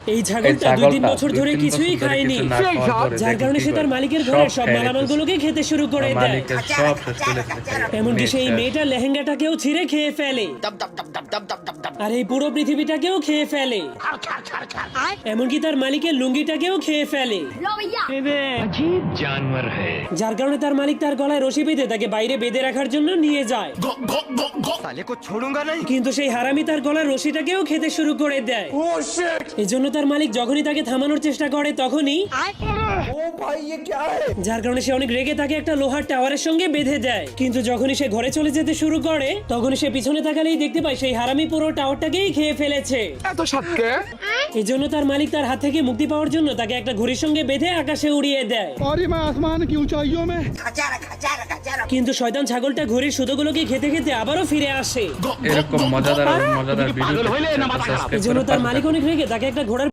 এই ছাগলটা 2-3 বছর ধরে কিছুই খায়নি, যার কারণে সে তার মালিকের ঘরের সব মালামালগুলোকে খেতে শুরু করে দেয়। এমনকি সেই মেয়েটার লেহেঙ্গাটাকেও ছিঁড়ে খেয়ে ফেলে, আর এই পুরো পৃথিবীটাকেও খেয়ে ফেলে, এমনকি তার মালিকের লুঙ্গিটাকেও খেয়ে ফেলে। যার কারণে তার মালিক তার গলায় রশি বেঁধে তাকে বাইরে বেঁধে রাখার জন্য নিয়ে যায়, কিন্তু সেই হারামি তার গলার রশিটাকেও খেতে শুরু করে দেয়। এজন্য তার মালিক যখনই তাকে থামানোর চেষ্টা করে তখনই যার কারণে সে অনেক রেগে তাকে একটা লোহার টাওয়ারের সঙ্গে বেঁধে দেয়। কিন্তু যখনই সে ঘরে চলে যেতে শুরু করে তখনই সে পিছনে তাকালেই দেখতে পায় সেই হারামি পুরো টাওয়ারটাকেই খেয়ে ফেলেছে। এজন্য তার মালিক তার হাত থেকে মুক্তি পাওয়ার জন্য তাকে একটা ঘুড়ির সঙ্গে বেঁধে আকাশে উড়িয়ে দেয়। কিন্তু শয়তান ছাগলটা ঘুড়ির সুতোগুলোকে খেতে খেতে আবারও ফিরে আসে। এরকম মজাদার ভিডিও এজন্য তার মালিক অনেক রেগে তাকে একটা ঘোড়ার